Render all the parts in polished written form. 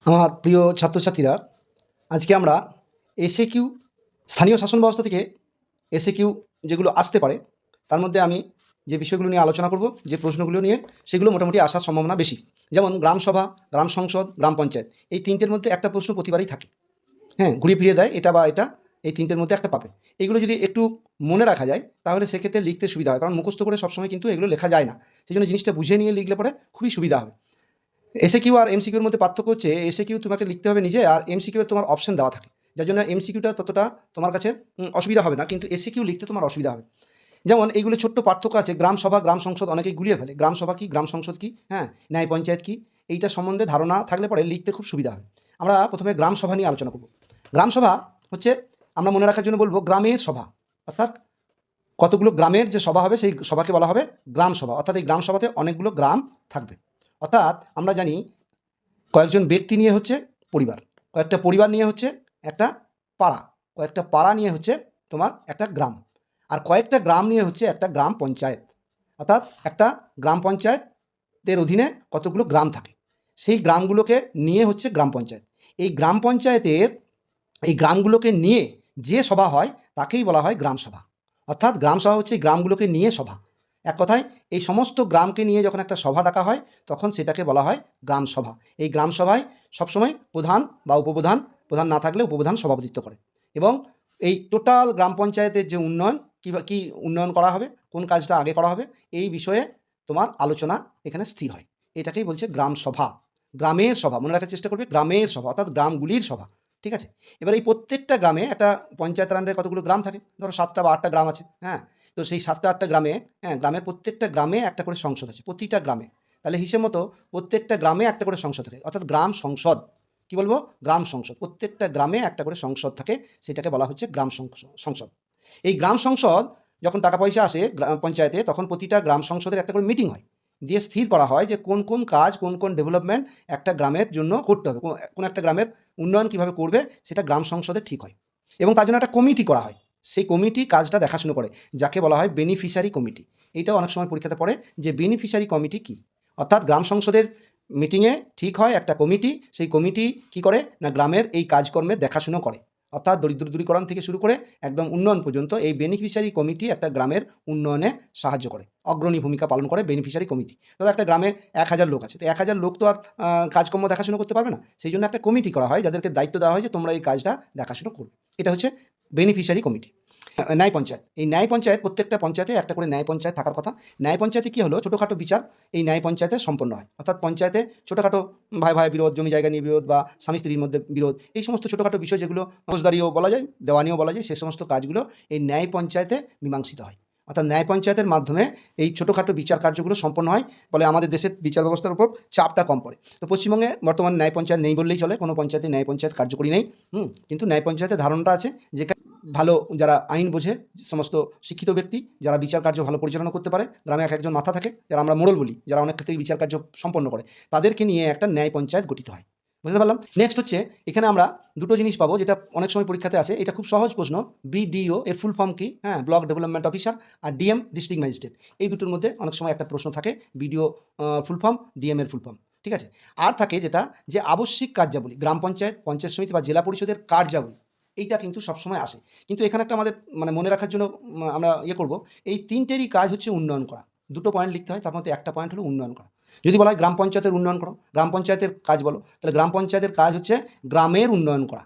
আমার প্রিয় ছাত্রছাত্রীরা, আজকে আমরা এসএকিউ স্থানীয় শাসন ব্যবস্থা থেকে এসএকিউ যেগুলো আসতে পারে তার মধ্যে আমি যে বিষয়গুলো নিয়ে আলোচনা করব, যে প্রশ্নগুলো নিয়ে, সেগুলো মোটামুটি আসার সম্ভাবনা বেশি। যেমন গ্রামসভা, গ্রাম সংসদ, গ্রাম পঞ্চায়েত, এই তিনটের মধ্যে একটা প্রশ্ন প্রতিবারই থাকে। হ্যাঁ, ঘুরিয়ে ফিরিয়ে দেয় এটা বা এটা, এই তিনটের মধ্যে একটা পাবে। এগুলো যদি একটু মনে রাখা যায় তাহলে সেক্ষেত্রে লিখতে সুবিধা হয়, কারণ মুখস্থ করে সবসময় কিন্তু এগুলো লেখা যায় না। সেই জন্য জিনিসটা বুঝে নিয়ে লিখলে পরে খুবই সুবিধা হবে। এসএকিউ আর এমসিকিউর মধ্যে পার্থক্য হচ্ছে, এসএকিউ তোমাকে লিখতে হবে নিজে, আর এমসিকিউ তোমার অপশন দেওয়া থাকে, যার জন্য এমসিকিউটা ততটা তোমার কাছে অসুবিধা হবে না, কিন্তু এসএকিউ লিখতে তোমার অসুবিধা হবে। যেমন এইগুলো ছোট্ট পার্থক্য আছে, গ্রাম সভা, গ্রাম সংসদ অনেকেই গুলিয়ে ফেলে। গ্রাম সভা কি, গ্রাম সংসদ কি, হ্যাঁ, ন্যায় পঞ্চায়েত কি, এইটা সম্বন্ধে ধারণা থাকলে পরে লিখতে খুব সুবিধা হয়। আমরা প্রথমে গ্রাম সভা নিয়ে আলোচনা করব। গ্রাম সভা হচ্ছে, আমরা মনে রাখার জন্য বলবো, গ্রামের সভা, অর্থাৎ কতগুলো গ্রামের যে সভা হবে সেই সভাকে বলা হবে গ্রাম সভা। অর্থাৎ এই গ্রাম সভাতে অনেকগুলো গ্রাম থাকবে। অর্থাৎ আমরা জানি কয়েকজন ব্যক্তি নিয়ে হচ্ছে পরিবার, কয়েকটা পরিবার নিয়ে হচ্ছে একটা পাড়া, কয়েকটা পাড়া নিয়ে হচ্ছে তোমার একটা গ্রাম, আর কয়েকটা গ্রাম নিয়ে হচ্ছে একটা গ্রাম পঞ্চায়েত। অর্থাৎ একটা গ্রাম পঞ্চায়েতের অধীনে কতগুলো গ্রাম থাকে, সেই গ্রামগুলোকে নিয়ে হচ্ছে গ্রাম পঞ্চায়েত। এই গ্রাম পঞ্চায়েতের এই গ্রামগুলোকে নিয়ে যে সভা হয় তাকেই বলা হয় গ্রাম সভা। অর্থাৎ গ্রাম সভা হচ্ছে এই গ্রামগুলোকে নিয়ে সভা। এক কথায়, এই সমস্ত গ্রামকে নিয়ে যখন একটা সভা ডাকা হয় তখন সেটাকে বলা হয় গ্রাম সভা। এই গ্রাম সভায় সবসময় প্রধান বা উপপ্রধান, প্রধান না থাকলে উপপ্রধান সভাপতিত্ব করে, এবং এই টোটাল গ্রাম পঞ্চায়েতের যে উন্নয়ন, কী উন্নয়ন করা হবে, কোন কাজটা আগে করা হবে, এই বিষয়ে তোমার আলোচনা এখানে স্থির হয়। এটাকেই বলছে গ্রাম সভা। গ্রামের সভা মনে রাখার চেষ্টা করবে, গ্রামের সভা অর্থাৎ গ্রামগুলির সভা। ঠিক আছে? এবার এই প্রত্যেকটা গ্রামে একটা পঞ্চায়েতের আন্ডারে কতগুলো গ্রাম থাকে, ধরো 7টা বা 8টা গ্রাম আছে। হ্যাঁ, তো সেই 7টা 8টা গ্রামে, হ্যাঁ, গ্রামের প্রত্যেকটা গ্রামে একটা করে সংসদ আছে, প্রতিটা গ্রামে। তাহলে হিসেব মতো প্রত্যেকটা গ্রামে একটা করে সংসদ থাকে, অর্থাৎ গ্রাম সংসদ। কি বলবো? গ্রাম সংসদ। প্রত্যেকটা গ্রামে একটা করে সংসদ থাকে, সেটাকে বলা হচ্ছে গ্রাম সংসদ। এই গ্রাম সংসদ যখন টাকা পয়সা আসে গ্রাম পঞ্চায়েতে, তখন প্রতিটা গ্রাম সংসদের একটা করে মিটিং হয়, দিয়ে স্থির করা হয় যে কোন কোন কাজ, কোন কোন ডেভেলপমেন্ট একটা গ্রামের জন্য করতে হবে, কোন একটা গ্রামের উন্নয়ন কীভাবে করবে সেটা গ্রাম সংসদে ঠিক হয়। এবং তার জন্য একটা কমিটি করা হয়, সেই কমিটি কাজটা দেখাশুনো করে, যাকে বলা হয় বেনিফিশিয়ারি কমিটি। এইটাও অনেক সময় পরীক্ষাতে পড়ে যে বেনিফিশিয়ারি কমিটি কী। অর্থাৎ গ্রাম সংসদের মিটিংয়ে ঠিক হয় একটা কমিটি, সেই কমিটি কি করে না গ্রামের এই কাজকর্মের দেখাশুনো করে। অর্থাৎ দরিদ্র দূরীকরণ থেকে শুরু করে একদম উন্নয়ন পর্যন্ত এই বেনিফিশিয়ারি কমিটি একটা গ্রামের উন্নয়নে সাহায্য করে, অগ্রণী ভূমিকা পালন করে বেনিফিশিয়ারি কমিটি। ধরো একটা গ্রামে 1000 লোক আছে, তো 1000 লোক তো আর কাজকর্ম দেখাশুনো করতে পারবে না, সেই জন্য একটা কমিটি করা হয় যাদেরকে দায়িত্ব দেওয়া হয় যে তোমরা এই কাজটা দেখাশুনো করবে। এটা হচ্ছে বেনিফিশিয়ারি কমিটি। ন্যায় পঞ্চায়েত, এই ন্যায় পঞ্চায়েত, প্রত্যেকটা পঞ্চায়েতে একটা করে ন্যায় পঞ্চায়েত থাকার কথা। ন্যায় পঞ্চায়েতে কী হলো, ছোটোখাটো বিচার এই ন্যায় পঞ্চায়েতে সম্পন্ন হয়। অর্থাৎ পঞ্চায়েতে ছোটোখাটো ভাই ভাই বিরোধ, জমি জায়গা নিয়ে বিরোধ, বা স্বামী স্ত্রীর মধ্যে বিরোধ, এই সমস্ত ছোটোখাটো বিষয় যেগুলো ফৌজদারিও বলা যায়, দেওয়ানিও বলা যায়, সে সমস্ত কাজগুলো এই ন্যায় পঞ্চায়েতে মীমাংসিত হয়। অর্থাৎ ন্যায় পঞ্চায়েতের মাধ্যমে এই ছোটোখাটো বিচার কার্যগুলো সম্পন্ন হয়, ফলে আমাদের দেশের বিচার ব্যবস্থার উপর চাপটা কম পড়ে। তো পশ্চিমবঙ্গে বর্তমান ন্যায় পঞ্চায়েত নেই বললেই চলে, কোনো পঞ্চায়েতে ন্যায় পঞ্চায়েত কার্যকরী নেই। কিন্তু ন্যায় পঞ্চায়েতের ধারণাটা আছে, যে ভালো যারা আইন বোঝে, সমস্ত শিক্ষিত ব্যক্তি যারা বিচার কার্য ভালো পরিচালনা করতে পারে, গ্রামে এক একজন মাথা থাকে, যারা আমরা মোড়ল বলি, যারা অনেক ক্ষেত্রে বিচার কার্য সম্পন্ন করে, তাদেরকে নিয়ে একটা ন্যায় পঞ্চায়েত গঠিত হয়। বুঝতে পারলাম? নেক্সট হচ্ছে, এখানে আমরা দুটো জিনিস পাবো যেটা অনেক সময় পরীক্ষাতে আসে, এটা খুব সহজ প্রশ্ন। বিডিও এর ফুল ফর্ম কি? হ্যাঁ, ব্লক ডেভেলপমেন্ট অফিসার। আর ডিএম ডিস্ট্রিক্ট ম্যাজিস্ট্রেট, এই দুটোর মধ্যে অনেক সময় একটা প্রশ্ন থাকে, বিডিও ফুল ফর্ম, ডিএম এর ফুল ফর্ম। ঠিক আছে? আর থাকে যেটা, যে আবশ্যিক কার্যাবলী, গ্রাম পঞ্চায়েত, পঞ্চায়েত সমিতি বা জেলা পরিষদের কার্যাবলী, এইটা কিন্তু সবসময় আসে। কিন্তু এখানে একটা আমাদের মানে মনে রাখার জন্য আমরা করব, এই তিনটেরই কাজ হচ্ছে উন্নয়ন করা। দুটো পয়েন্ট লিখতে হয়, তার মধ্যে একটা পয়েন্ট হলো উন্নয়ন করা। যদি বলা হয় গ্রাম পঞ্চায়েতের উন্নয়ন করো, গ্রাম পঞ্চায়েতের কাজ বলো, তাহলে গ্রাম পঞ্চায়েতের কাজ হচ্ছে গ্রামের উন্নয়ন করা।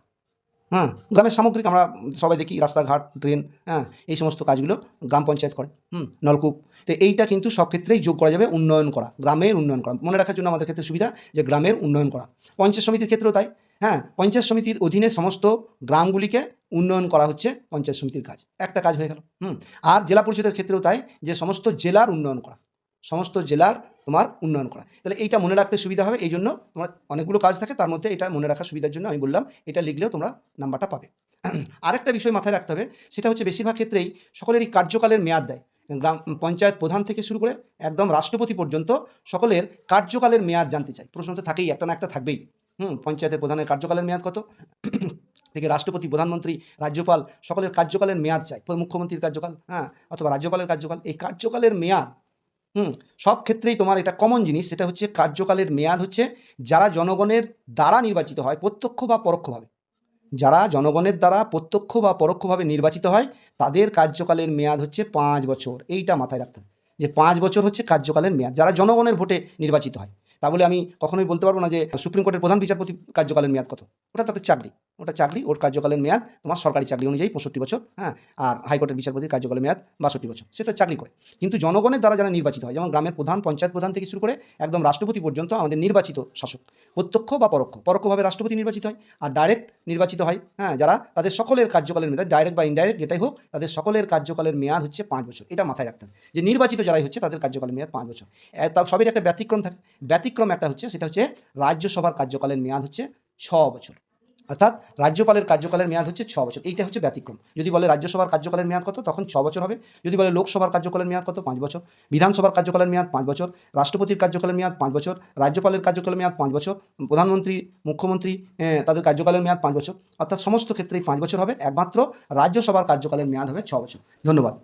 হ্যাঁ, গ্রামের সামগ্রিক আমরা সবাই দেখি, রাস্তাঘাট, ড্রেন, হ্যাঁ, এই সমস্ত কাজগুলো গ্রাম পঞ্চায়েত করে। নলকূপ। তো এইটা কিন্তু সব ক্ষেত্রেই যোগ করা যাবে, উন্নয়ন করা, গ্রামের উন্নয়ন করা। মনে রাখার জন্য আমাদের ক্ষেত্রে সুবিধা যে গ্রামের উন্নয়ন করা। পঞ্চায়েত সমিতির ক্ষেত্রেও তাই। হ্যাঁ, পঞ্চায়েত সমিতির অধীনে সমস্ত গ্রামগুলিকে উন্নয়ন করা হচ্ছে পঞ্চায়েত সমিতির কাজ, একটা কাজ হয়ে গেল। আর জেলা পরিষদের ক্ষেত্রেও তাই, যে সমস্ত জেলার উন্নয়ন করা, সমস্ত জেলার তোমার উন্নয়ন করা। তাহলে এইটা মনে রাখতে সুবিধা হবে, এই জন্য তোমার অনেকগুলো কাজ থাকে, তার মধ্যে এটা মনে রাখার সুবিধার জন্য আমি বললাম, এটা লিখলেও তোমরা নাম্বারটা পাবে। আরেকটা বিষয় মাথায় রাখতে হবে, সেটা হচ্ছে বেশিরভাগ ক্ষেত্রেই সকলেরই কার্যকালের মেয়াদ দেয়। গ্রাম পঞ্চায়েত প্রধান থেকে শুরু করে একদম রাষ্ট্রপতি পর্যন্ত সকলের কার্যকালের মেয়াদ জানতে চাই, প্রশ্নতে থাকেই, একটা না একটা থাকবেই। পঞ্চায়েতের প্রধানের কার্যকালের মেয়াদ কত থেকে রাষ্ট্রপতি, প্রধানমন্ত্রী, রাজ্যপাল, সকলের কার্যকালের মেয়াদ চাই, মুখ্যমন্ত্রীর কার্যকাল, হ্যাঁ, অথবা রাজ্যপালের কার্যকাল, এই কার্যকালের মেয়াদ সব ক্ষেত্রেই তোমার এটা কমন জিনিস, সেটা হচ্ছে কার্যকালের মেয়াদ হচ্ছে যারা জনগণের দ্বারা নির্বাচিত হয় প্রত্যক্ষ বা পরোক্ষভাবে, যারা জনগণের দ্বারা প্রত্যক্ষ বা পরোক্ষভাবে নির্বাচিত হয় তাদের কার্যকালের মেয়াদ হচ্ছে 5 বছর। এইটা মাথায় রাখতে হবে যে 5 বছর হচ্ছে কার্যকালের মেয়াদ যারা জনগণের ভোটে নির্বাচিত হয়। তা বলে আমি কখনোই বলতে পারবো না যে সুপ্রিম কোর্টের প্রধান বিচারপতি কার্যকালের মেয়াদ কত। ওটা তো একটা চাকরি, ওটা চাকরি, ওর কার্যকালের মেয়াদ তোমার সরকারি চাকরি অনুযায়ী 65 বছর। হ্যাঁ, আর হাইকোর্টের বিচারপতির কার্যকালের মেয়াদ 62 বছর, সেটা চাকরি করে। কিন্তু জনগণের দ্বারা যারা নির্বাচিত হয়, যেমন গ্রামের প্রধান, পঞ্চায়েত প্রধান থেকে শুরু করে একদম রাষ্ট্রপতি পর্যন্ত আমাদের নির্বাচিত শাসক, প্রত্যক্ষ বা পরোক্ষ, পরোক্ষভাবে রাষ্ট্রপতি নির্বাচিত হয় আর ডাইরেক্ট নির্বাচিত হয়। হ্যাঁ, যারা তাদের সকলের কার্যকালের মেয়াদ ডাইরেক্ট বা ইনডাইরেক্ট যেটাই হোক, তাদের সকলের কার্যকালের মেয়াদ হচ্ছে 5 বছর। এটা মাথায় রাখতে হবে যে নির্বাচিত যারাই হচ্ছে তাদের কার্যকালের মেয়াদ 5 বছর। তার সবের একটা ব্যতিক্রম থাকে। ব্যতিক্রম একটা হচ্ছে, সেটা হচ্ছে রাজ্যসভার কার্যকালের মেয়াদ হচ্ছে 6 বছর। অর্থাৎ রাজ্যপালের কার্যকালের মেয়াদ হচ্ছে 6 বছর। এইটা হচ্ছে ব্যতিক্রম। যদি বলে রাজ্যসভার কার্যকালের মেয়াদ কত, তখন 6 বছর হবে। যদি বলে লোকসভার কার্যকালের মেয়াদ কত, 5 বছর। বিধানসভার কার্যকালের মেয়াদ 5 বছর। রাষ্ট্রপতির কার্যকালের মেয়াদ 5 বছর। রাজ্যপালের কার্যকালের মেয়াদ 5 বছর। প্রধানমন্ত্রী, মুখ্যমন্ত্রী, তাদের কার্যকালের মেয়াদ 5 বছর। অর্থাৎ সমস্ত ক্ষেত্রেই 5 বছর হবে। একমাত্র রাজ্যসভার কার্যকালের মেয়াদ হবে 6 বছর। ধন্যবাদ।